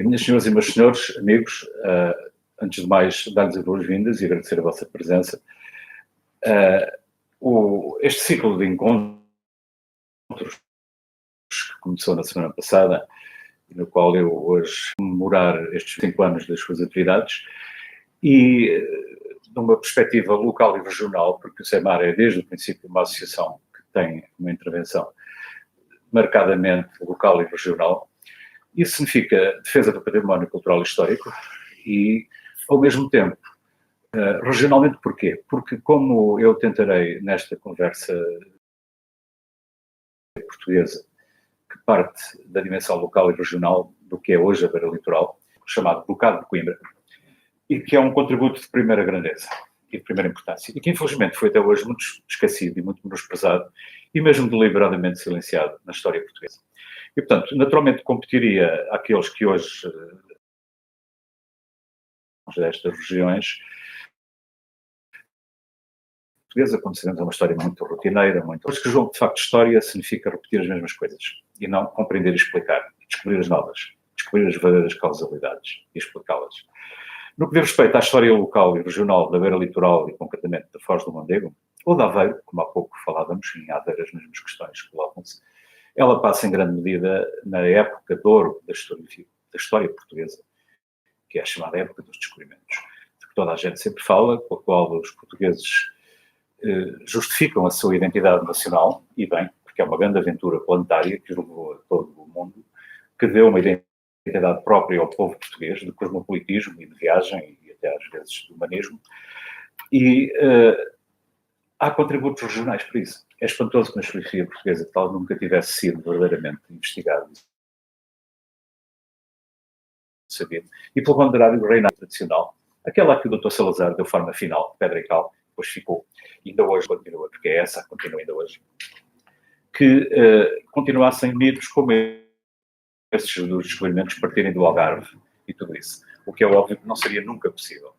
Minhas senhoras e meus senhores, amigos, antes de mais, dar-lhes as boas-vindas e agradecer a vossa presença. Este ciclo de encontros que começou na semana passada, no qual eu hoje comemorar estes 5 anos das suas atividades, e numa perspectiva local e regional, porque o SEMAR é desde o princípio uma associação que tem uma intervenção marcadamente local e regional. Isso significa defesa do património cultural e histórico e, ao mesmo tempo, regionalmente porquê? Porque, como eu tentarei nesta conversa portuguesa, que parte da dimensão local e regional do que é hoje a Beira Litoral, chamado Bocado de Coimbra, e que é um contributo de primeira grandeza e de primeira importância, e que infelizmente foi até hoje muito esquecido e muito menosprezado, e mesmo deliberadamente silenciado na história portuguesa. E, portanto, naturalmente competiria àqueles que hoje, destas regiões portuguesa, quando sabemos, é uma história muito rotineira, Mas que o jogo, de facto, de história significa repetir as mesmas coisas e não compreender e explicar, descobrir as novas, descobrir as verdadeiras causalidades e explicá-las. No que diz respeito à história local e regional da Beira Litoral e, concretamente, da Foz do Mondego, ou da Aveiro, como há pouco falávamos, em Aveiro as mesmas questões colocam-se, ela passa em grande medida na época de ouro da história portuguesa, que é a chamada época dos descobrimentos, de que toda a gente sempre fala, com a qual os portugueses justificam a sua identidade nacional, e bem, porque é uma grande aventura planetária que os levou a todo o mundo, que deu uma identidade própria ao povo português, de cosmopolitismo e de viagem, e até às vezes de humanismo, e há contributos regionais para isso. É espantoso que na historiografia portuguesa tal nunca tivesse sido verdadeiramente investigado e sabido. E pelo contrário, o reinado tradicional, aquela que o Dr. Salazar deu forma final, pedra e cal, depois ficou, ainda hoje continua, porque é essa, continua ainda hoje, que continuassem unidos como esses dos descobrimentos partirem do Algarve e tudo isso. O que é óbvio que não seria nunca possível,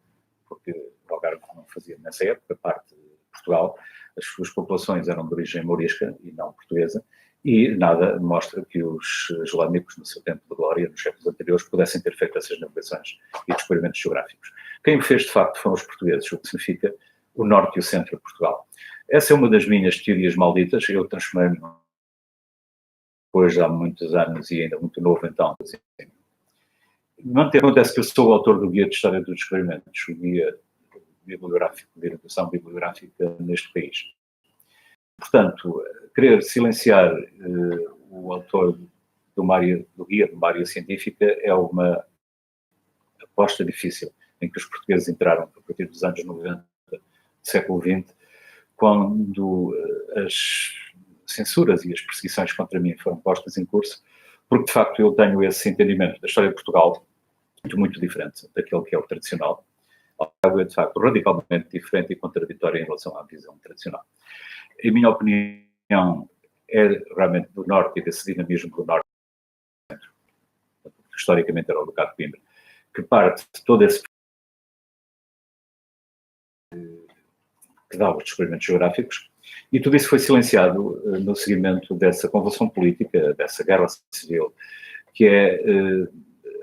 porque o Algarve não fazia, nessa época, parte de Portugal, as suas populações eram de origem mourisca e não portuguesa, e nada mostra que os islâmicos, no seu tempo de glória, nos séculos anteriores, pudessem ter feito essas navegações e descobrimentos geográficos. Quem o fez, de facto, foram os portugueses, o que significa o norte e o centro de Portugal. Essa é uma das minhas teorias malditas. Eu transformei-me hoje há muitos anos e ainda muito novo, então. Acontece que eu sou o autor do Guia de História dos Descobrimentos, o guia bibliográfico, de educação bibliográfica neste país. Portanto, querer silenciar o autor do guia de uma área científica é uma aposta difícil, em que os portugueses entraram a partir dos anos 90 do século XX, quando as censuras e as perseguições contra mim foram postas em curso, porque de facto eu tenho esse entendimento da história de Portugal muito diferente daquele que é o tradicional. É de facto radicalmente diferente e contraditório em relação à visão tradicional. Em minha opinião, é realmente do norte e desse dinamismo do norte, que historicamente era o Bocado de Coimbra, que parte de todo esse que dá os descobrimentos geográficos, e tudo isso foi silenciado no seguimento dessa convulsão política, dessa guerra civil, que é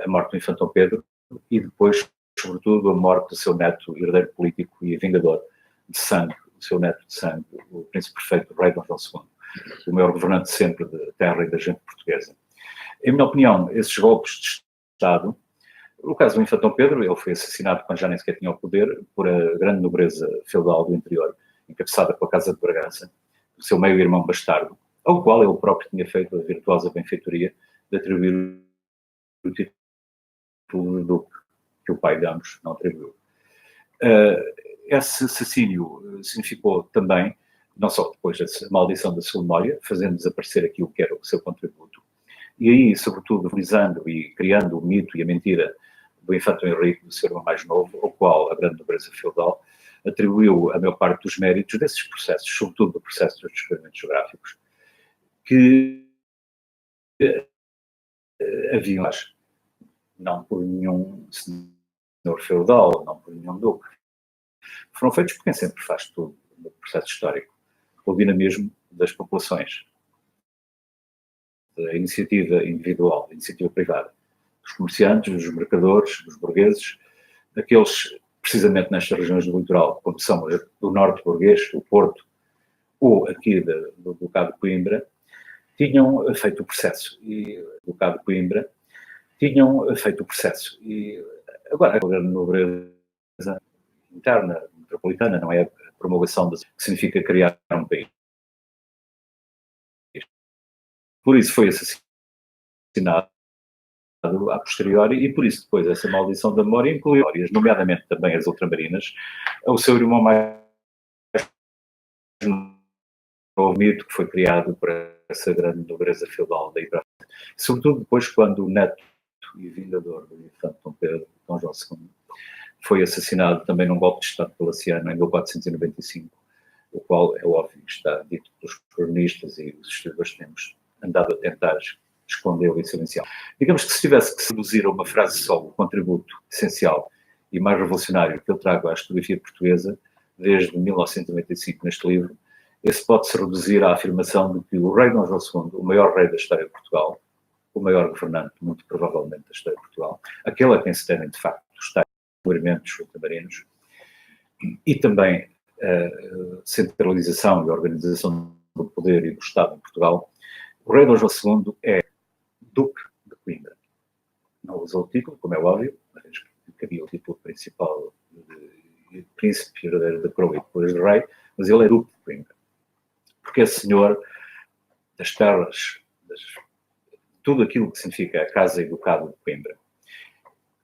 a morte do infante Dom Pedro e depois, sobretudo, a morte do seu neto, herdeiro político e vingador de sangue, o seu neto de sangue, o príncipe perfeito, o rei Dom João II, o maior governante sempre da terra e da gente portuguesa. Em minha opinião, esses golpes de Estado, no caso do infante Dom Pedro, ele foi assassinado quando já nem sequer tinha o poder por a grande nobreza feudal do interior, encabeçada pela Casa de Bragança, o seu meio-irmão bastardo, ao qual ele próprio tinha feito a virtuosa benfeitoria de atribuir o título de duque, que o pai de ambos não atribuiu. Esse assassínio significou também, não só depois da maldição da sua memória, fazendo desaparecer aquilo que era o seu contributo, e aí, sobretudo, utilizando e criando o mito e a mentira do infante Henrique, do seu irmão mais novo, ao qual a grande nobreza feudal atribuiu a maior parte dos méritos desses processos, sobretudo do processo dos descobrimentos geográficos, que haviam, não por nenhum senhor feudal, não por nenhum duque, foram feitos por quem sempre faz tudo no processo histórico, o dinamismo das populações, da iniciativa individual, da iniciativa privada, dos comerciantes, dos mercadores, dos burgueses, daqueles precisamente nestas regiões do litoral, como são do norte burguês, o Porto, ou aqui do Ducado de Coimbra, tinham feito o processo. E o Ducado de Coimbra tinham feito o processo. E agora, a nobreza interna, metropolitana, não é a promulgação que significa criar um país. Por isso foi assassinado a posteriori, e por isso depois essa maldição da memória inclui memórias, nomeadamente também as ultramarinas, ao seu irmão mais novo, mito que foi criado por essa grande nobreza feudal daí para frente. Sobretudo depois quando o neto e vingador do infante Dom Pedro, Dom João II, foi assassinado também num golpe de Estado palaciano em 1495, o qual é óbvio que está dito pelos cronistas e os historiadores que temos andado a tentar escondê-lo e silenciá-lo. Digamos que se tivesse que reduzir a uma frase só o contributo essencial e mais revolucionário que eu trago à historiografia portuguesa desde 1995 neste livro, esse pode-se reduzir à afirmação de que o rei Dom João II, o maior rei da história de Portugal, o maior governante, muito provavelmente, da história de Portugal, aquele a quem se devem, de facto, os tais movimentos ultramarinos, e também a centralização e a organização do poder e do Estado em Portugal, o rei Dom João II é Duque de Coimbra. Não usou o título, como é óbvio, mas cabia o título principal de príncipe herdeiro da coroa e depois de rei, mas ele é Duque de Coimbra. Porque é senhor das terras, tudo aquilo que significa a Casa e Ducado de Coimbra.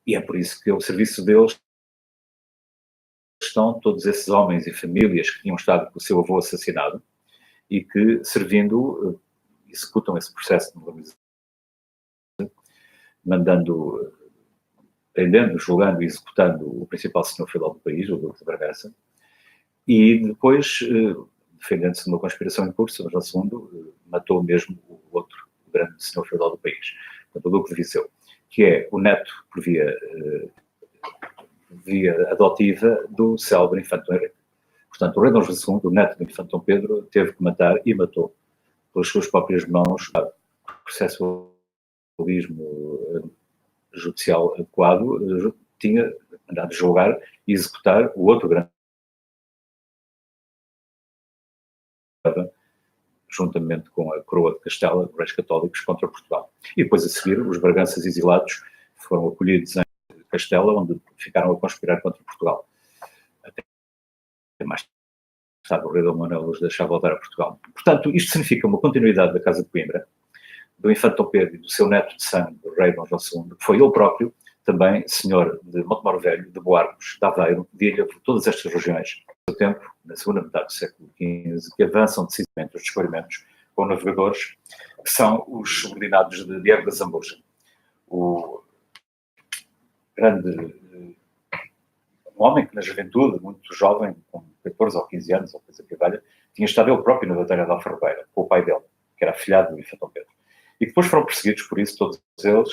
E é por isso que ao serviço deles estão todos esses homens e famílias que tinham estado com o seu avô assassinado e que, servindo, executam esse processo de modernização, mandando, prendendo, julgando e executando o principal senhor feudal do país, o Duque de Bragança, e depois, defendendo-se de uma conspiração em curso, Dom João II matou mesmo o outro grande senhor feudal do país, portanto, o Duque de Viseu, que é o neto, por via adotiva, do célebre infante Dom Henrique. Portanto, o rei Dom João II, o neto do infante Dom Pedro, teve que matar e matou pelas suas próprias mãos, o processualismo judicial adequado, tinha mandado julgar e executar o outro grande, juntamente com a coroa de Castela, os reis católicos, contra Portugal. E depois, a seguir, os braganças exilados foram acolhidos em Castela, onde ficaram a conspirar contra Portugal. Até mais tarde, o rei Dom Manuel os deixava voltar a Portugal. Portanto, isto significa uma continuidade da Casa de Coimbra, do infante Dom Pedro e do seu neto de sangue, o rei Dom João II, que foi ele próprio, também senhor de Montemor Velho, de Boarcos, de Aveiro, de Ilha, por todas estas regiões, no tempo, na segunda metade do século XV, que avançam decisivamente os descobrimentos com navegadores, que são os subordinados de Diego da Zambuja, o grande um homem que na juventude, muito jovem, com 14 ou 15 anos, ou coisa que valha, tinha estado ele próprio na Batalha da Alfarrobeira, com o pai dele, que era afilhado do infante Dom Pedro. E depois foram perseguidos por isso, todos eles,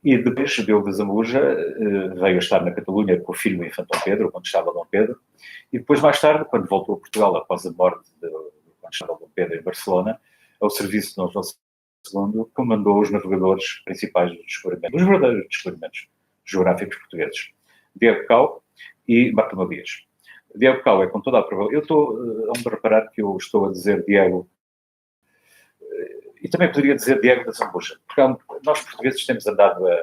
e depois Diego da Zambuja veio a estar na Catalunha com o filho do infante Dom Pedro, quando estava Dom Pedro, e depois, mais tarde, quando voltou a Portugal, após a morte quando estava Dom Pedro em Barcelona, ao serviço de Dom João II, comandou os navegadores principais dos descobrimentos, os verdadeiros descobrimentos geográficos portugueses. Diego Cao e Bartolomeu Dias. Diego Cao é com toda a probabilidade. Eu estou a me reparar que eu estou a dizer Diego, e também poderia dizer Diego da Zambuja, porque nós portugueses temos andado a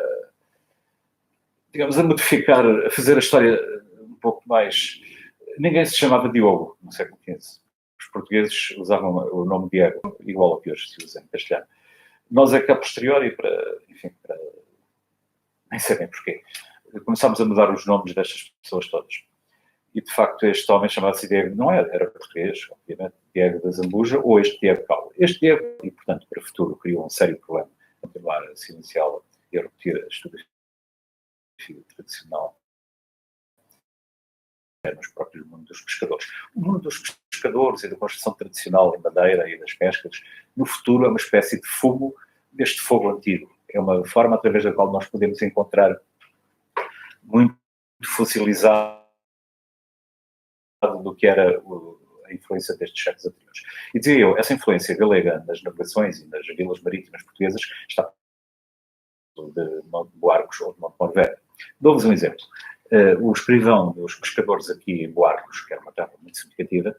modificar, a fazer a história um pouco mais... Ninguém se chamava Diogo no século XV. Os portugueses usavam o nome Diego, igual ao que hoje se usa em castelhano. Nós é que a posteriori, para nem sei bem porquê, começámos a mudar os nomes destas pessoas todas. E, de facto, este homem chamava-se Diego, não era português, obviamente, Diego da Zambuja, ou este Diego Cao. Este Diego, e, portanto, para o futuro, criou um sério problema continuar a silenciá-la e a repetir a historiografia tradicional nos próprios mundo dos pescadores. O mundo dos pescadores e da construção tradicional em madeira e das pescas, no futuro, é uma espécie de fumo deste fogo antigo. É uma forma através da qual nós podemos encontrar muito fossilizado do que era a influência destes séculos anteriores. E dizia eu, essa influência galega nas navegações e nas vilas marítimas portuguesas está exemplo de Buarcos ou de Montemor Velho. Dou-vos um exemplo. O escrivão dos pescadores aqui em Buarcos, que era uma terra muito significativa,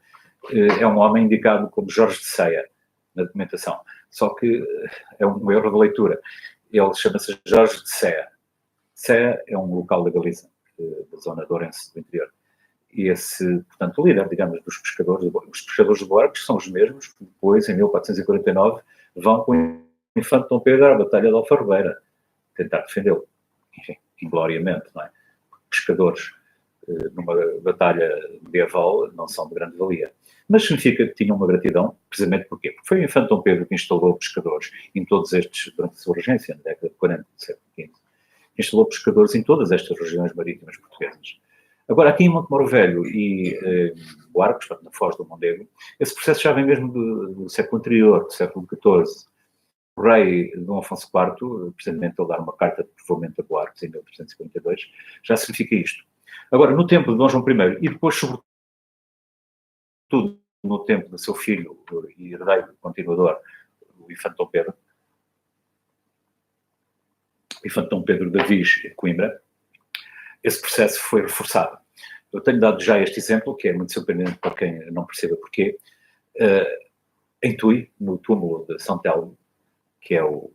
é um homem indicado como Jorge de Ceia na documentação. Só que é um erro de leitura. Ele chama-se Jorge de Ceia. Ceia é um local da Galiza, da zona de Ourense do interior. E esse, portanto, o líder, digamos, dos pescadores, os pescadores de Buarcos são os mesmos que depois, em 1449, vão com o infante Dom Pedro à Batalha de Alfarrobeira, tentar defendê-lo, enfim, ingloriamente, não é? Pescadores numa batalha medieval não são de grande valia. Mas significa que tinham uma gratidão, precisamente porquê? Porque foi o infante Dom Pedro que instalou pescadores em todos estes, durante a sua regência, na década de 40 do século XV, instalou pescadores em todas estas regiões marítimas portuguesas. Agora, aqui em Montemor Velho e Buarcos, na Foz do Mondego, esse processo já vem mesmo do século anterior, do século XIV. O rei Dom Afonso IV, precisamente ao dar uma carta de povoamento a Buarcos em 1352, já significa isto. Agora, no tempo de Dom João I, e depois, sobretudo, no tempo do seu filho e herdeiro continuador, o infante Dom Pedro, da Viz de Coimbra, esse processo foi reforçado. Eu tenho dado já este exemplo, que é muito surpreendente para quem não perceba porquê. Em Tui, no túmulo de São Telmo, que é o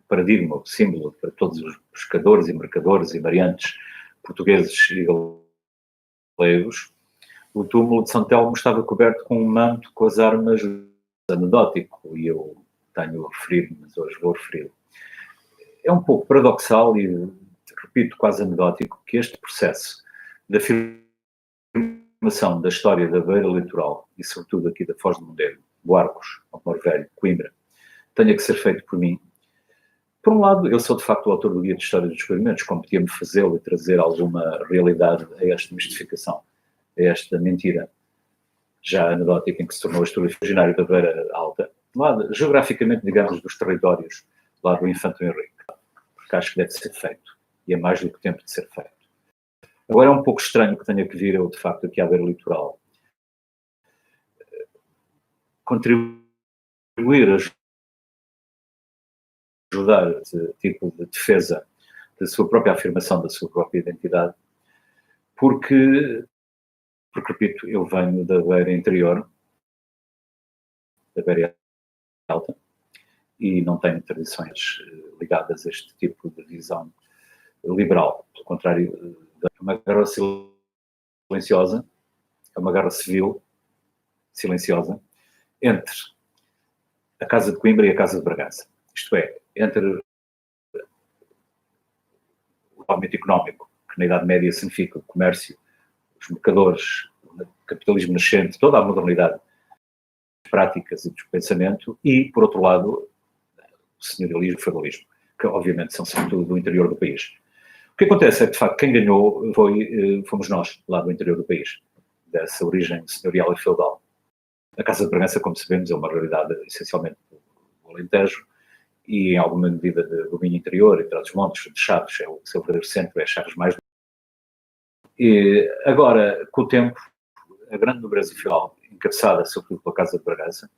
paradigma, o símbolo para todos os pescadores e mercadores e variantes portugueses e galegos, o túmulo de São Telmo estava coberto com um manto com as armas anedótico, e eu tenho referido, mas hoje vou referir. É um pouco paradoxal e, repito, quase anedótico, que este processo de afirmação da história da beira litoral, e sobretudo aqui da Foz do Mondego, Buarcos, Montemor Velho, Coimbra, tenha que ser feito por mim. Por um lado, eu sou de facto o autor do Guia de História dos Descobrimentos, competia-me fazê-lo e trazer alguma realidade a esta mistificação, a esta mentira já anedótica em que se tornou a história originária da Beira Alta, lá, geograficamente, digamos, dos territórios lá do Infante Henrique, porque acho que deve ser feito, e é mais do que tempo de ser feito. Agora é um pouco estranho que tenha que vir eu, de facto, aqui à beira litoral, contribuir a ajudar esse tipo de defesa da sua própria afirmação, da sua própria identidade, porque repito, eu venho da beira interior, da beira alta, e não tenho tradições ligadas a este tipo de visão liberal. Pelo contrário, é uma guerra silenciosa, é uma guerra civil silenciosa, entre a Casa de Coimbra e a Casa de Bragança. Isto é, entre o desenvolvimento económico, que na Idade Média significa o comércio, os mercadores, o capitalismo nascente, toda a modernidade das práticas e do pensamento, e, por outro lado, o senhorialismo e o feudalismo, que obviamente são sobretudo do interior do país. O que acontece é que, de facto, quem ganhou fomos nós, lá do interior do país, dessa origem senhorial e feudal. A Casa de Bragança, como sabemos, é uma realidade essencialmente do Alentejo e, em alguma medida, do domínio interior e dos montes de Chaves, é o seu verdadeiro centro, é Chaves mais. E agora, com o tempo, a grande nobreza feudal, encabeçada sobretudo pela Casa de Bragança,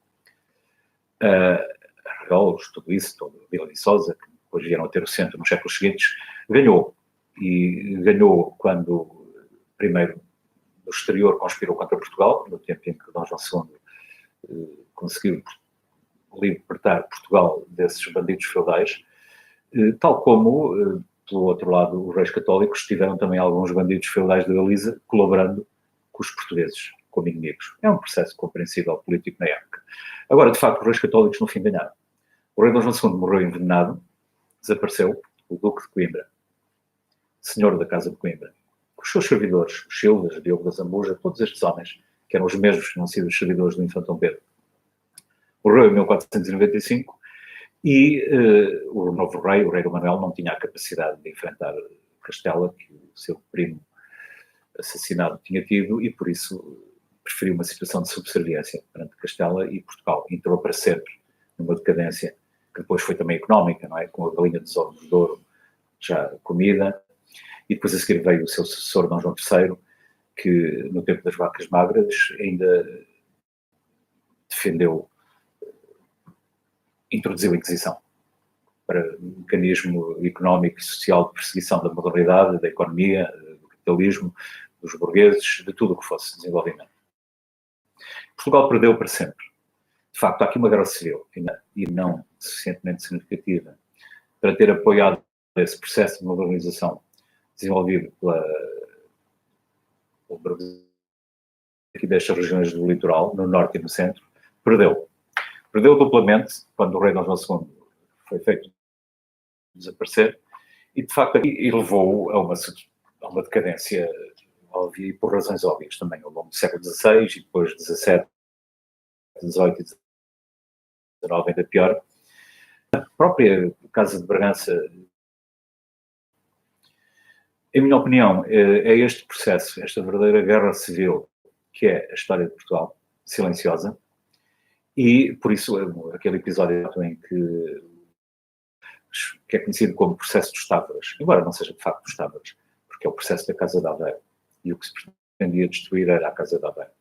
Arreolos, tudo isso, todo Vila Viçosa, que depois vieram a ter o centro nos séculos seguintes, ganhou. E ganhou quando, primeiro, no exterior conspirou contra Portugal, no tempo em que Dom João II conseguiu libertar Portugal desses bandidos feudais, tal como, pelo outro lado, os reis católicos tiveram também alguns bandidos feudais da Galiza colaborando com os portugueses como inimigos. É um processo compreensível político na época. Agora, de facto, os reis católicos no fim ganharam. O rei Dom João II morreu envenenado, desapareceu, o Duque de Coimbra, senhor da Casa de Coimbra, com os seus servidores, os Silvas, Diogo da Zambuja, todos estes homens, que eram os mesmos que tinham sido os servidores do Infante Dom Pedro. Morreu em 1495 e o novo rei, o rei Dom Manuel, não tinha a capacidade de enfrentar Castela, que o seu primo assassinado tinha tido, e por isso preferiu uma situação de subserviência perante Castela, e Portugal entrou para sempre numa decadência que depois foi também económica, não é? Com a galinha dos ovos de ouro já comida, e depois a seguir veio o seu sucessor, Dom João III, que no tempo das vacas magras ainda defendeu, introduziu a Inquisição para um mecanismo económico e social de perseguição da modernidade, da economia, do capitalismo, dos burgueses, de tudo o que fosse desenvolvimento. Portugal perdeu para sempre. De facto, há aqui uma guerra civil, e não suficientemente significativa, para ter apoiado esse processo de modernização desenvolvido pelo Brasil, aqui destas regiões do litoral, no norte e no centro, perdeu. Perdeu duplamente, quando o rei Dom João II foi feito desaparecer, e de facto e levou a uma decadência óbvia e por razões óbvias também, ao longo do século XVI e depois XVII, XVIII e XIX ainda pior. A própria Casa de Bragança, em minha opinião, é este processo, esta verdadeira guerra civil, que é a história de Portugal, silenciosa, e por isso aquele episódio em que é conhecido como processo dos Távoras, embora não seja de facto dos Távoras, porque é o processo da Casa de Aveiro, e o que se pretendia destruir era a Casa de Aveiro,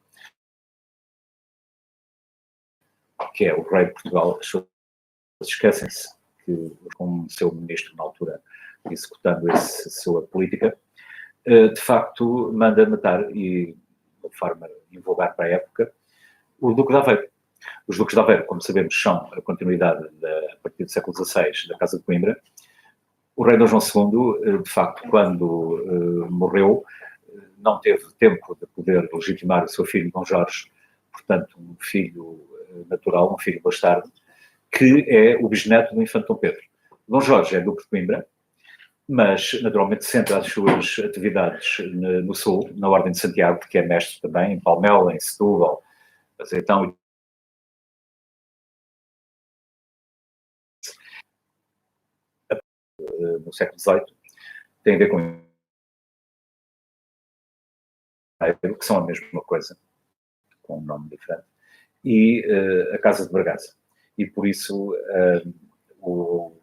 que é o rei de Portugal. As pessoas esquecem-se que, como seu ministro na altura, executando essa sua política, de facto manda matar, e de forma invulgar para a época, o Duque de Aveiro. Os Duques de Aveiro, como sabemos, são a continuidade, a partir do século XVI, da Casa de Coimbra. O rei Dom João II, de facto, quando morreu, não teve tempo de poder legitimar o seu filho Dom Jorge, portanto, um filho natural, um filho bastardo, que é o bisneto do infante Dom Pedro. Dom Jorge é Duque de Coimbra, mas naturalmente centra as suas atividades no Sul, na Ordem de Santiago, que é mestre também em Palmela, em Setúbal, Azeitão. No século XVIII, tem a ver com que são a mesma coisa, com um nome diferente, e a Casa de Bragança. E por isso o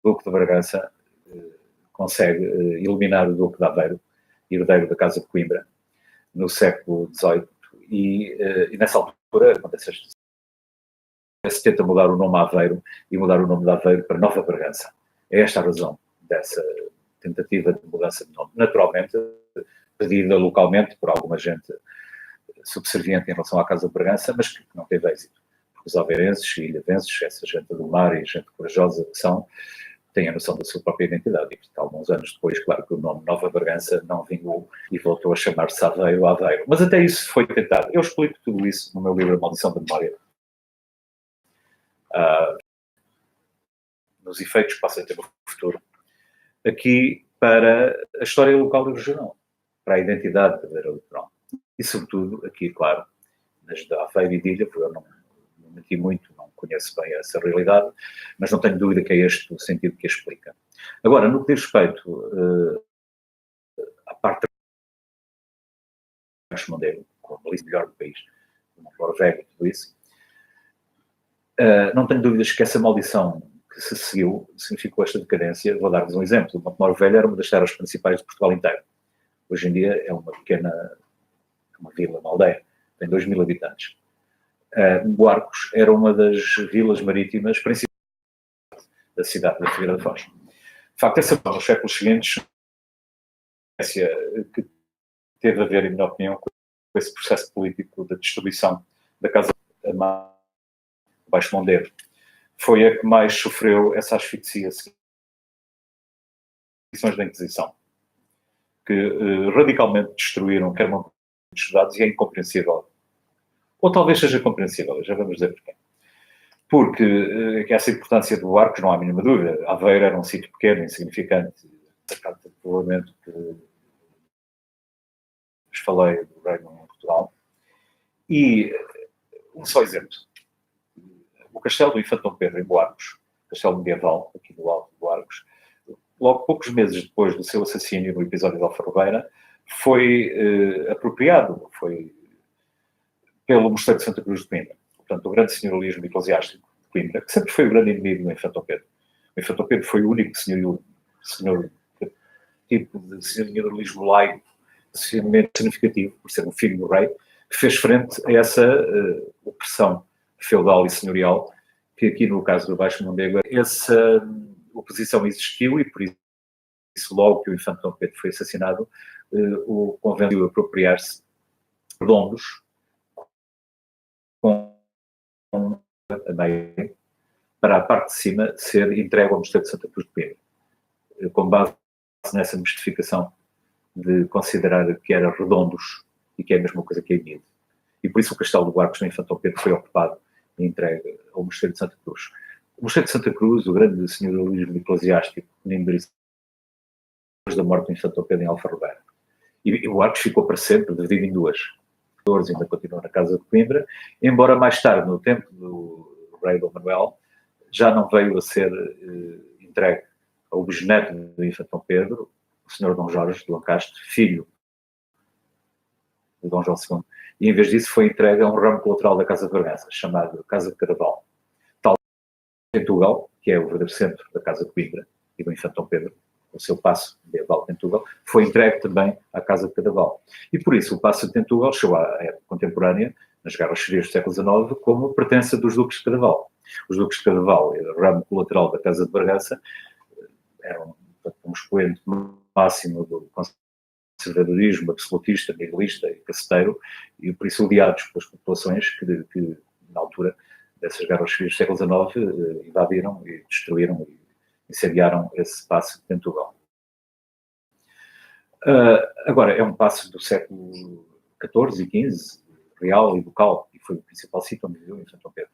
Duque de Bragança consegue eliminar o Duque de Aveiro, herdeiro da Casa de Coimbra, no século XVIII, e nessa altura acontece se tenta mudar o nome Aveiro e mudar o nome de Aveiro para Nova Bragança. É esta a razão dessa tentativa de mudança de nome. Naturalmente, pedida localmente por alguma gente subserviente em relação à Casa de Bragança, mas que não teve êxito. Porque os aveirenses e ilhavenses, essa gente do mar e gente corajosa que são, têm a noção da sua própria identidade. E, portanto, alguns anos depois, claro que o nome Nova Bragança não vingou e voltou a chamar-se Aveiro. Mas até isso foi tentado. Eu explico tudo isso no meu livro A Maldição da Memória. Nos efeitos que passa a ter no futuro, aqui para a história local e regional, para a identidade da eleitoral. E, sobretudo, aqui, claro, nas da Aveiro e de Ilha, porque eu não menti muito, não conheço bem essa realidade, mas não tenho dúvida que é este o sentido que a explica. Agora, no que diz respeito à parte de Mondego, com a polícia melhor do país, como o Velho e tudo isso, não tenho dúvidas que essa maldição que se seguiu significou esta decadência. Vou dar-vos um exemplo. O Montemor Velho era uma das terras principais de Portugal inteiro. Hoje em dia é uma pequena, uma vila, uma aldeia, tem 2.000 habitantes. Buarcos era uma das vilas marítimas principais da cidade da Figueira da Foz. De facto, essa nos séculos seguintes que teve a ver, em minha opinião, com esse processo político da destruição da Casa de Baixo Mondego, foi a que mais sofreu essa asfixia da Inquisição, que radicalmente destruíram quer uma dos estudados, e é incompreensível. Ou talvez seja compreensível, já vamos dizer porquê. Porque essa importância do Buarcos, não há a mínima dúvida. Aveiro era um sítio pequeno, insignificante, provavelmente que vos falei do Reino de Portugal. E um só exemplo. O castelo do Infante Dom Pedro, em Buarcos, castelo medieval, aqui do Alto de Buarcos, logo poucos meses depois do seu assassínio no episódio de Alfarrobeira, foi apropriado, foi pelo Mosteiro de Santa Cruz de Coimbra. Portanto, o grande senhorialismo eclesiástico de Coimbra, que sempre foi o grande inimigo do Infante Dom Pedro. O Infante Dom Pedro foi o único tipo de senhorialismo laico, extremamente significativo, por ser um filho do rei, que fez frente a essa opressão feudal e senhorial que aqui no caso do Baixo Mondego, essa oposição existiu e por isso logo que o infante Dom Pedro foi assassinado, o convento de apropriar-se redondos com a meia para a parte de cima ser entregue ao Mosteiro de Santa Cruz de Coimbra, com base nessa mistificação de considerar que eram redondos e que é a mesma coisa que a Emílio. E por isso o Castelo do Arcos do infante Dom Pedro foi ocupado e entregue ao Mosteiro de Santa Cruz. O Mosteiro de Santa Cruz, o grande senhorialismo eclesiástico, depois da morte do infante Dom Pedro em Alfarrobeira. E o Arcos ficou para sempre dividido em duas. Ainda continuou na Casa de Coimbra, embora mais tarde, no tempo do rei Dom Manuel, já não veio a ser entregue ao bisneto do infante Dom Pedro, o senhor Dom Jorge de Lancastre, filho de Dom João II, e em vez disso foi entregue a um ramo colateral da Casa de Bragança, chamado Casa de Cadaval. Tal Tentugal, que é o verdadeiro centro da Casa de Coimbra e do infante Dom Pedro, o seu paço medieval de Tentugal, foi entregue também à Casa de Cadaval. E por isso o paço de Tentugal chegou à época contemporânea, nas guerras civis do século XIX, como pertença dos duques de Cadaval. Os duques de Cadaval, o ramo colateral da Casa de Bragança, eram um expoente máximo do conservadorismo absolutista, miguelista e caceteiro, e por isso odiados pelas populações que na altura dessas guerras civis do século XIX, invadiram e destruíram e incendiaram esse paço de Tentugal. Agora, é um paço do século XIV e XV, real e local, e foi o principal sítio onde viveu o infante Dom Pedro.